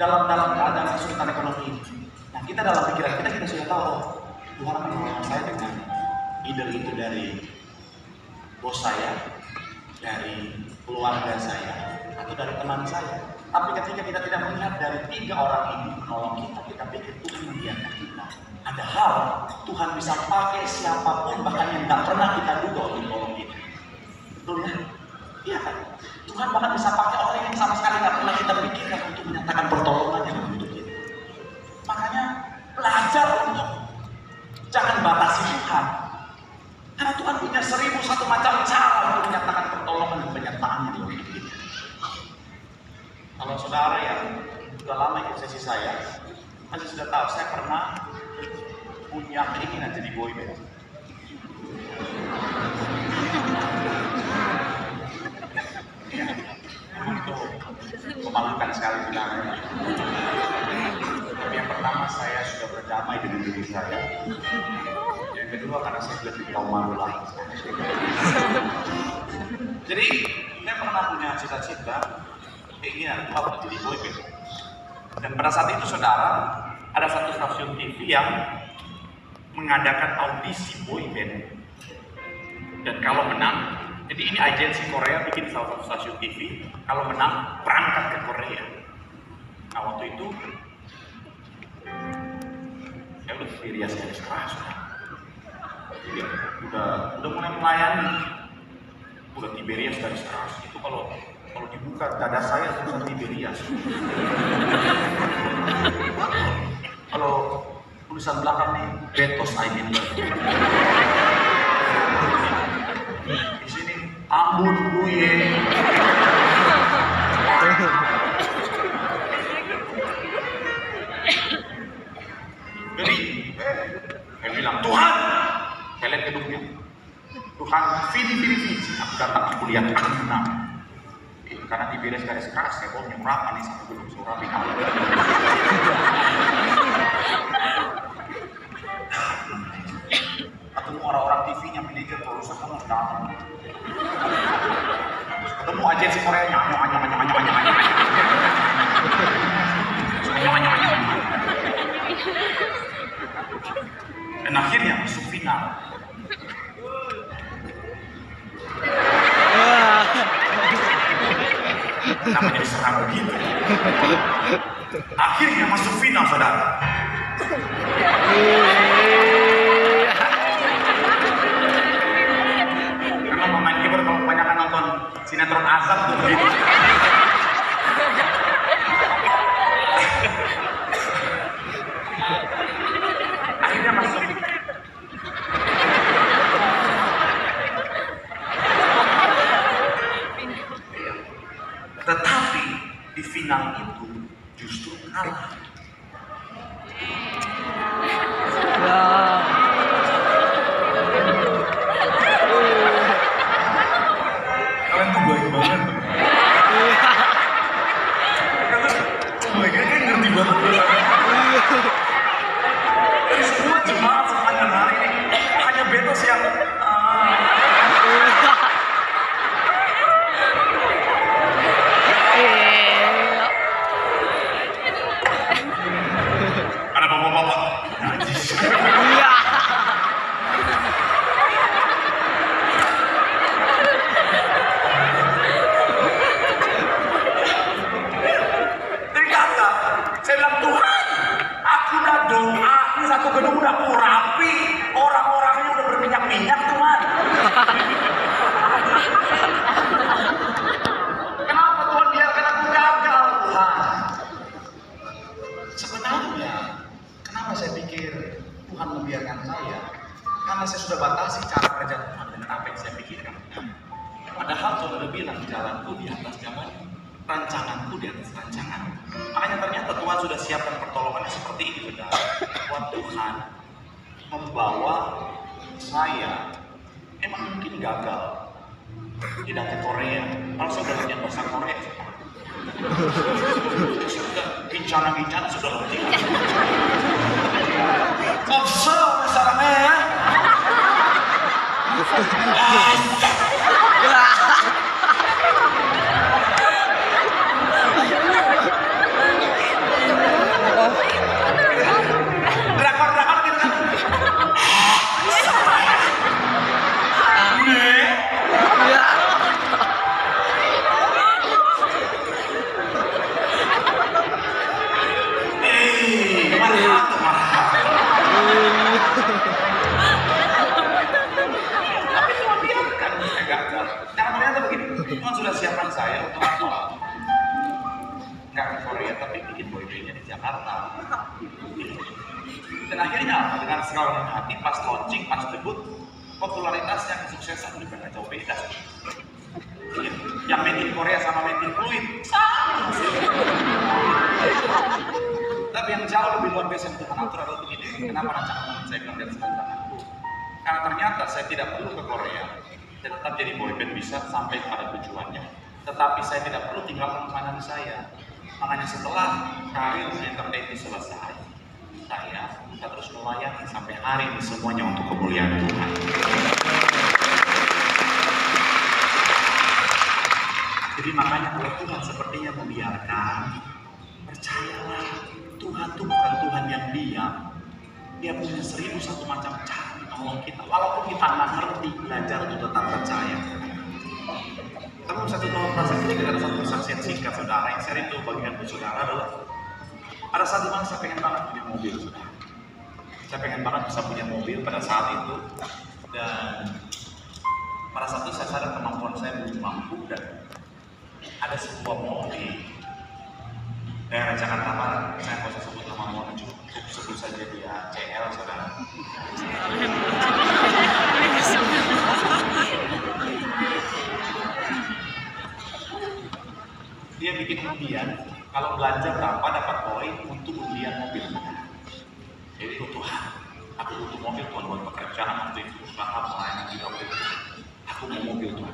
dalam keadaan kesulitan ekonomi ini. Nah, kita dalam pikiran kita sudah tahu, Tuhan akan menolong saya dengan either itu dari bos saya, dari keluarga saya, atau dari teman saya. Tapi ketika kita tidak melihat dari tiga orang ini menolong kita pikir Tuhan membiarkan kita. Ada hal Tuhan bisa pakai siapapun, bahkan yang tidak pernah kita duga untuk menolong kita. Betul ya? Iya kan? Tuhan bahkan bisa pakai orang yang sama sekali tidak pernah kita pikirkan untuk menyatakan pertolongannya untuk kita. Makanya belajar untuk jangan batasi Tuhan. Karena Tuhan punya 1001 macam cara untuk menyatakan pertolongan dan penyertaannya di hidup kita. Kalau saudara yang sudah lama ikut sesi saya, pasti sudah tahu saya pernah punya keinginan jadi boyband. Itu memalukan sekali bilangnya. Tapi yang pertama, saya sudah berdamai dengan diri saya. Yang kedua, karena saya sudah tidak malu lagi. Jadi saya pernah punya cita-cita keinginan untuk jadi boyband. Dan pada saat itu saudara, ada satu stasiun TV yang mengadakan audisi boyband. Dan kalau menang, jadi ini agensi Korea bikin salah satu stasiun TV, kalau menang berangkat ke Korea. Nah waktu itu saya udah dirias dari keras, udah mulai melayani, udah Tiberias dari keras. Itu kalau dibuka dada saya tulisan Tiberias. Kalau tulisan belakang nih Betos I mean love. Di sini Ambon Buye. Jadi saya bilang, Tuhan, saya lihat gedungnya, Tuhan, Vidi, aku datang, aku lihat, aku menang. Karena di beres garis keras, saya mau nyurap nih satu gedung surabi. Ketemu orang-orang TV-nya, manajer, produser, kamu datang. Ketemu agensi Korea, nyanyi. Dan akhirnya masuk final. Kenapa jadi serang begitu? Akhirnya masuk final, saudara. Karena pemain keyboard kalau kebanyakan nonton sinetron azab tuh begitu. Akhirnya masuk. Tetapi di final itu justru kalah. Kalian tuh baik banget. Mereka kan ngerti banget. Dari semua jemaat sepanjang hari ini hanya Betos yang ada bapak-bapak. Saya bilang, Tuhan, aku udah doa, ini satu gedung udah aku rapi, orang-orangnya udah berminyak-minyak, Tuhan. Kenapa Tuhan biarkan aku gagal, Tuhan? Sebenarnya, kenapa saya pikir Tuhan membiarkan saya? Karena saya sudah batasi cara kerja Tuhan dengan apa yang saya pikirkan. Padahal Tuhan udah bilang, jalanku di atas jalan, rancanganku di atas rancangan. Makanya ternyata Tuhan sudah siapkan pertolongannya seperti ini, saudara. Buat Tuhan membawa saya, emang mungkin gagal tidak ke Korea. Kalau saya udah belajar bahasa Korea, sudah bincang sudah lebih. Kopso sarangnya ya. nggak ke Korea tapi bikin boybandnya di Jakarta. Dan akhirnya apa? Dengan segala hati pas launching, pas debut, popularitasnya kesuksesan juga nggak jauh beda. Yang made in Korea sama made in Fluid sama. Tapi yang jauh lebih luar biasa untuk mengatur adalah begini. Kenapa rancangan saya bilang dari rancanganku? Karena ternyata saya tidak perlu ke Korea dan tetap jadi boyband bisa sampai pada tujuannya. Tetapi saya tidak perlu tinggalkan makanan saya. Makanya setelah karir entertain ini selesai, saya terus melayani sampai hari ini semuanya untuk kemuliaan Tuhan. Jadi makanya kalau Tuhan sepertinya membiarkan, percayalah Tuhan itu bukan Tuhan yang diam. Dia punya 1001 macam cara menolong kita. Walaupun kita nggak ngerti, belajar untuk tetap percaya. Kamu satu tahun proses ini ada satu kesaksian singkat saudara yang saya rindu bagian buat saudara adalah ada satu mana saya pengen banget punya mobil saudara. Saya pengen banget bisa punya mobil pada saat itu dan pada saat itu saya sadar kemampuan saya belum mampu dan ada sebuah mall di daerah Jakarta Barat. Saya nggak usah sebut nama mall, cukup sebut saja dia CL saudara. Dia bikin undian, kalau belanja berapa dapat poin untuk undian mobil. Jadi Tuhan, aku butuh mobil Tuhan buat pekerjaan waktu itu, usaha pelayanan juga waktu itu. Aku mau mobil Tuhan.